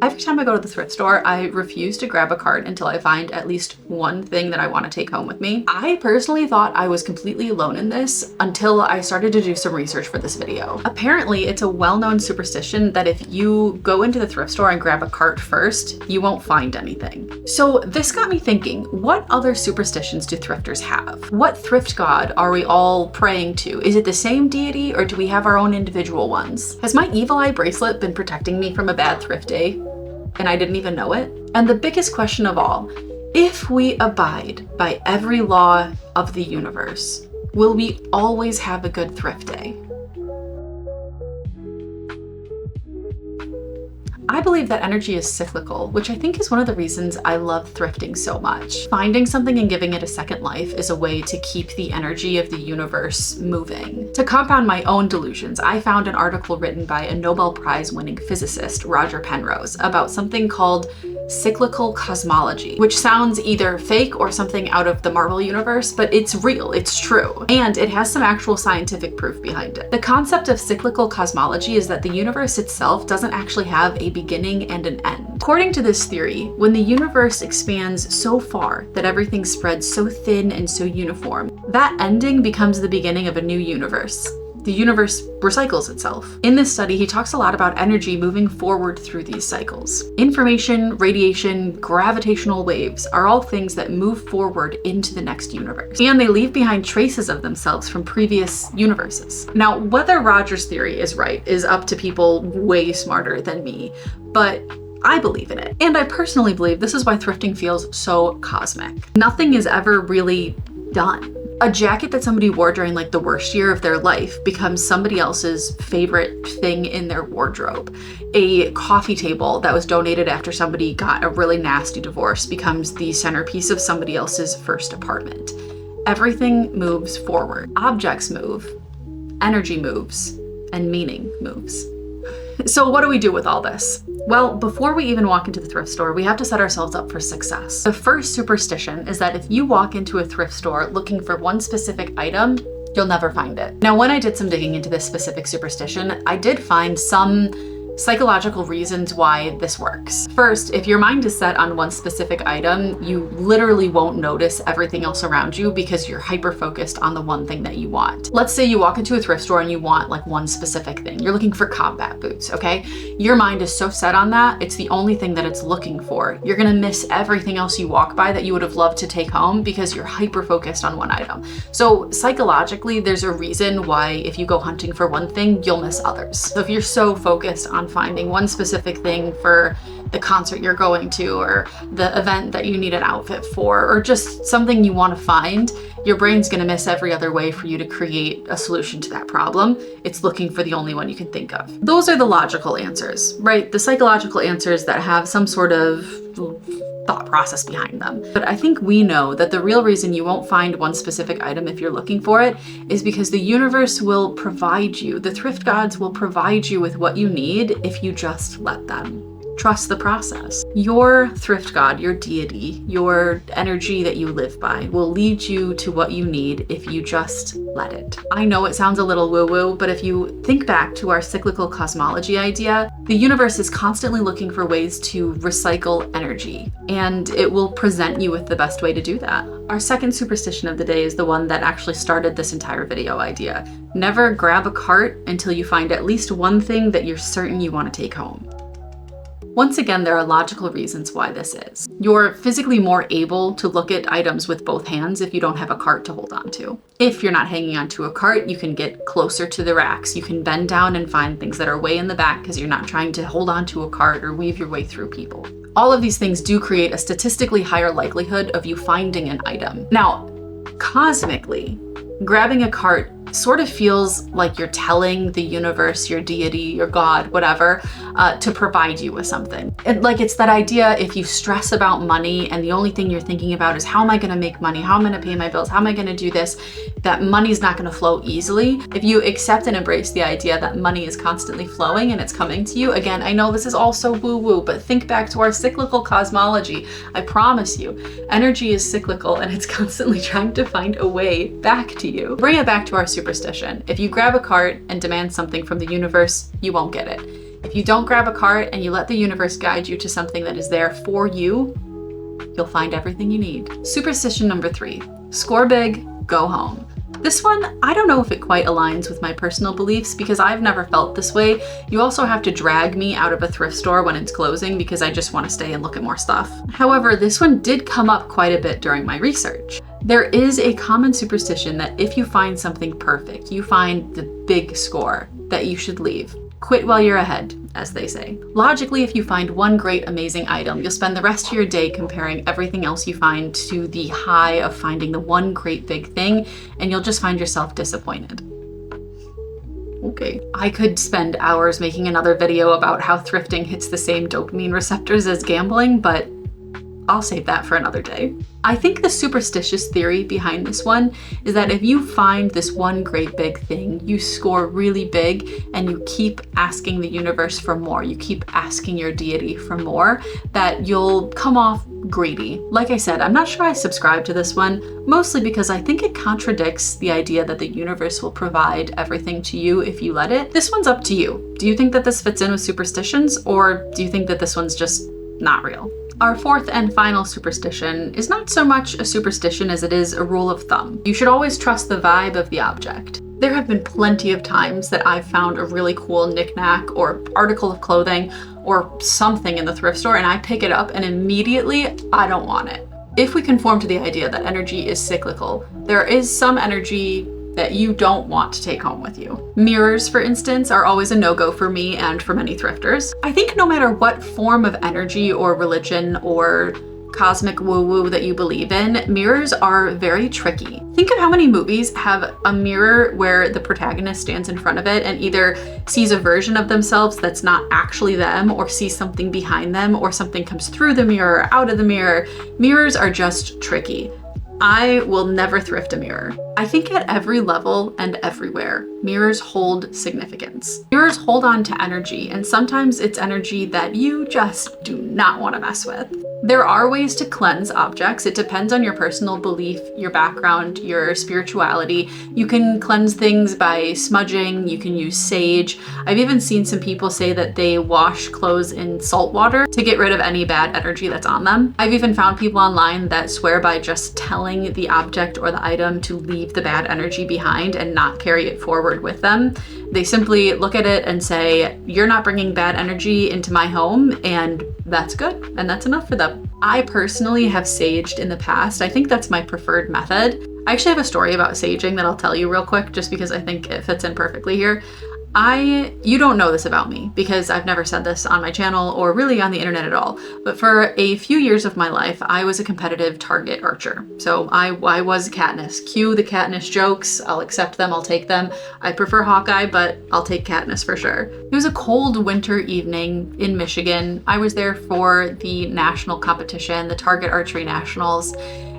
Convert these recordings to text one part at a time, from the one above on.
Every time I go to the thrift store, I refuse to grab a cart until I find at least one thing that I want to take home with me. I personally thought I was completely alone in this until I started to do some research for this video. Apparently, it's a well-known superstition that if you go into the thrift store and grab a cart first, you won't find anything. So this got me thinking, what other superstitions do thrifters have? What thrift god are we all praying to? Is it the same deity or do we have our own individual ones? Has my evil eye bracelet been protecting me from a bad thrift day and I didn't even know it? And the biggest question of all, if we abide by every law of the universe, will we always have a good thrift day? I believe that energy is cyclical, which I think is one of the reasons I love thrifting so much. Finding something and giving it a second life is a way to keep the energy of the universe moving. To compound my own delusions, I found an article written by a Nobel Prize winning physicist, Roger Penrose, about something called Cyclical Cosmology, which sounds either fake or something out of the Marvel universe, but it's real, it's true, and it has some actual scientific proof behind it. The concept of cyclical cosmology is that the universe itself doesn't actually have a beginning and an end. According to this theory, when the universe expands so far that everything spreads so thin and so uniform, that ending becomes the beginning of a new universe. The universe recycles itself. In this study, he talks a lot about energy moving forward through these cycles. Information, radiation, gravitational waves are all things that move forward into the next universe, and they leave behind traces of themselves from previous universes. Now, whether Roger's theory is right is up to people way smarter than me, but I believe in it. And I personally believe this is why thrifting feels so cosmic. Nothing is ever really done. A jacket that somebody wore during like the worst year of their life becomes somebody else's favorite thing in their wardrobe. A coffee table that was donated after somebody got a really nasty divorce becomes the centerpiece of somebody else's first apartment. Everything moves forward. Objects move, energy moves, and meaning moves. So what do we do with all this? Well, before we even walk into the thrift store, we have to set ourselves up for success. The first superstition is that if you walk into a thrift store looking for one specific item, you'll never find it. Now, when I did some digging into this specific superstition, I did find some psychological reasons why this works. First, if your mind is set on one specific item, you literally won't notice everything else around you because you're hyper-focused on the one thing that you want. Let's say you walk into a thrift store and you want like one specific thing. You're looking for combat boots, okay? Your mind is so set on that, it's the only thing that it's looking for. You're gonna miss everything else you walk by that you would have loved to take home because you're hyper-focused on one item. So psychologically, there's a reason why if you go hunting for one thing, you'll miss others. So if you're so focused on finding one specific thing for the concert you're going to or the event that you need an outfit for or just something you want to find, your brain's going to miss every other way for you to create a solution to that problem. It's looking for the only one you can think of. Those are the logical answers, right? The psychological answers that have some sort of thought process behind them. But I think we know that the real reason you won't find one specific item if you're looking for it is because the universe will provide you, the thrift gods will provide you with what you need if you just let them. Trust the process. Your thrift god, your deity, your energy that you live by will lead you to what you need if you just let it. I know it sounds a little woo-woo, but if you think back to our cyclical cosmology idea, the universe is constantly looking for ways to recycle energy, and it will present you with the best way to do that. Our second superstition of the day is the one that actually started this entire video idea. Never grab a cart until you find at least one thing that you're certain you want to take home. Once again, there are logical reasons why this is. You're physically more able to look at items with both hands if you don't have a cart to hold on to. If you're not hanging onto a cart, you can get closer to the racks. You can bend down and find things that are way in the back because you're not trying to hold onto a cart or weave your way through people. All of these things do create a statistically higher likelihood of you finding an item. Now, cosmically, grabbing a cart sort of feels like you're telling the universe, your deity, your God, whatever, to provide you with something. It's that idea, if you stress about money and the only thing you're thinking about is how am I gonna make money, how am I gonna pay my bills, how am I gonna do this, that money's not gonna flow easily. If you accept and embrace the idea that money is constantly flowing and it's coming to you, again, I know this is all so woo-woo, but think back to our cyclical cosmology. I promise you, energy is cyclical and it's constantly trying to find a way back to you. Bring it back to our superstition. If you grab a cart and demand something from the universe, you won't get it. If you don't grab a cart and you let the universe guide you to something that is there for you, you'll find everything you need. Superstition number 3, score big, go home. This one, I don't know if it quite aligns with my personal beliefs because I've never felt this way. You also have to drag me out of a thrift store when it's closing because I just want to stay and look at more stuff. However, this one did come up quite a bit during my research. There is a common superstition that if you find something perfect, you find the big score, that you should leave. Quit while you're ahead, as they say. Logically, if you find one great, amazing item, you'll spend the rest of your day comparing everything else you find to the high of finding the one great big thing, and you'll just find yourself disappointed. Okay. I could spend hours making another video about how thrifting hits the same dopamine receptors as gambling, but I'll save that for another day. I think the superstitious theory behind this one is that if you find this one great big thing, you score really big and you keep asking the universe for more, you keep asking your deity for more, that you'll come off greedy. Like I said, I'm not sure I subscribe to this one, mostly because I think it contradicts the idea that the universe will provide everything to you if you let it. This one's up to you. Do you think that this fits in with superstitions, or do you think that this one's just not real? Our fourth and final superstition is not so much a superstition as it is a rule of thumb. You should always trust the vibe of the object. There have been plenty of times that I've found a really cool knickknack or article of clothing or something in the thrift store and I pick it up and immediately I don't want it. If we conform to the idea that energy is cyclical, there is some energy that you don't want to take home with you. Mirrors, for instance, are always a no-go for me and for many thrifters. I think no matter what form of energy or religion or cosmic woo-woo that you believe in, mirrors are very tricky. Think of how many movies have a mirror where the protagonist stands in front of it and either sees a version of themselves that's not actually them, or sees something behind them, or something comes through the mirror or out of the mirror. Mirrors are just tricky. I will never thrift a mirror. I think at every level and everywhere, mirrors hold significance. Mirrors hold on to energy, and sometimes it's energy that you just do not want to mess with. There are ways to cleanse objects. It depends on your personal belief, your background, your spirituality. You can cleanse things by smudging, you can use sage. I've even seen some people say that they wash clothes in salt water to get rid of any bad energy that's on them. I've even found people online that swear by just telling the object or the item to leave the bad energy behind and not carry it forward with them. They simply look at it and say, you're not bringing bad energy into my home, and that's good, and that's enough for them. I personally have saged in the past. I think that's my preferred method. I actually have a story about saging that I'll tell you real quick, just because I think it fits in perfectly here. You don't know this about me because I've never said this on my channel or really on the internet at all, but for a few years of my life, I was a competitive target archer. So I was Katniss. Cue the Katniss jokes. I'll accept them, I'll take them. I prefer Hawkeye, but I'll take Katniss for sure. It was a cold winter evening in Michigan. I was there for the national competition, the Target Archery Nationals,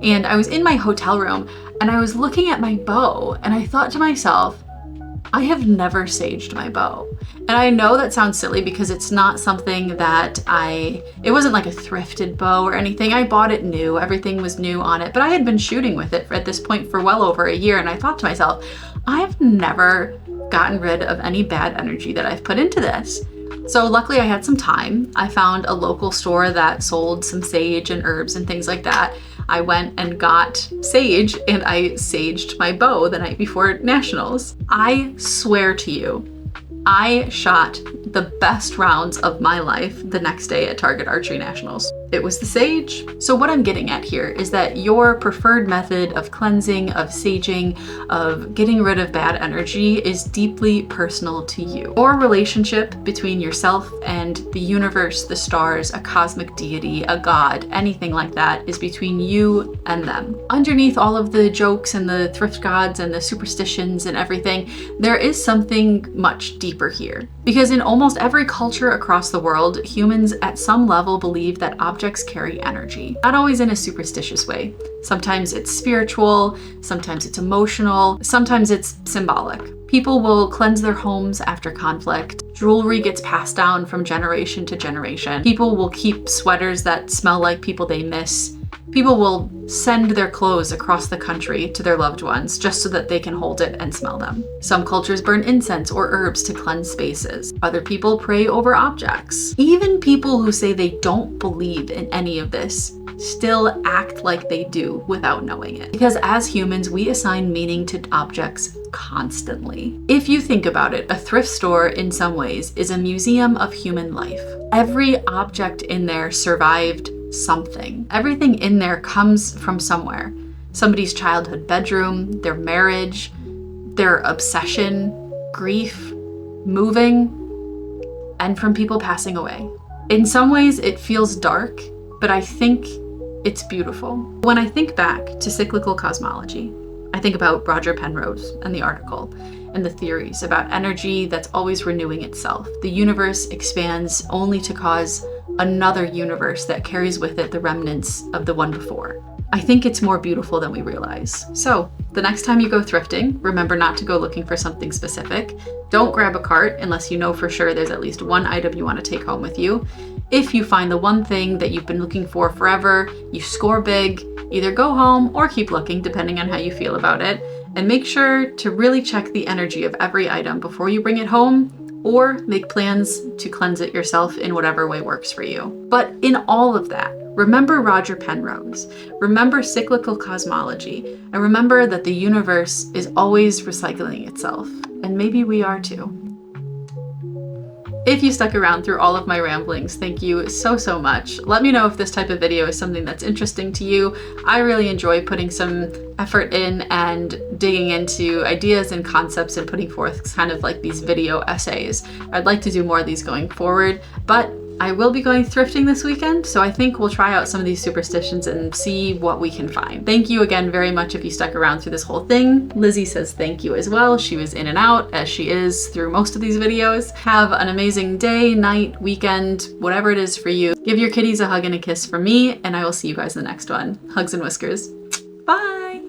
and I was in my hotel room and I was looking at my bow and I thought to myself, I have never saged my bow. And I know that sounds silly because it's not something that it wasn't like a thrifted bow or anything. I bought it new, everything was new on it, but I had been shooting with it at this point for well over a year. And I thought to myself, I've never gotten rid of any bad energy that I've put into this. So luckily I had some time. I found a local store that sold some sage and herbs and things like that. I went and got sage and I saged my bow the night before nationals. I swear to you, I shot the best rounds of my life the next day at Target Archery Nationals. It was the sage. So what I'm getting at here is that your preferred method of cleansing, of saging, of getting rid of bad energy is deeply personal to you. Your relationship between yourself and the universe, the stars, a cosmic deity, a god, anything like that is between you and them. Underneath all of the jokes and the thrift gods and the superstitions and everything, there is something much deeper here. Because in almost every culture across the world, humans at some level believe that objects carry energy. Not always in a superstitious way. Sometimes it's spiritual, sometimes it's emotional, sometimes it's symbolic. People will cleanse their homes after conflict. Jewelry gets passed down from generation to generation. People will keep sweaters that smell like people they miss People will send their clothes across the country to their loved ones just so that they can hold it and smell them. Some cultures burn incense or herbs to cleanse spaces. Other people pray over objects. Even people who say they don't believe in any of this still act like they do without knowing it. Because as humans, we assign meaning to objects constantly. If you think about it, a thrift store in some ways is a museum of human life. Every object in there survived something. Everything in there comes from somewhere. Somebody's childhood bedroom, their marriage, their obsession, grief, moving, and from people passing away. In some ways, it feels dark, but I think it's beautiful. When I think back to cyclical cosmology, I think about Roger Penrose and the article and the theories about energy that's always renewing itself. The universe expands only to cause another universe that carries with it the remnants of the one before. I think it's more beautiful than we realize. So the next time you go thrifting, remember not to go looking for something specific. Don't grab a cart unless you know for sure there's at least one item you want to take home with you. If you find the one thing that you've been looking for forever, you score big, either go home or keep looking depending on how you feel about it. And make sure to really check the energy of every item before you bring it home, or make plans to cleanse it yourself in whatever way works for you. But in all of that, remember Roger Penrose, remember cyclical cosmology, and remember that the universe is always recycling itself, and maybe we are too. If you stuck around through all of my ramblings, thank you so much. Let me know if this type of video is something that's interesting to you. I really enjoy putting some effort in and digging into ideas and concepts and putting forth kind of like these video essays. I'd like to do more of these going forward, but I will be going thrifting this weekend, so I think we'll try out some of these superstitions and see what we can find. Thank you again very much if you stuck around through this whole thing. Lizzie says thank you as well. She was in and out, as she is through most of these videos. Have an amazing day, night, weekend, whatever it is for you. Give your kitties a hug and a kiss from me, and I will see you guys in the next one. Hugs and whiskers. Bye!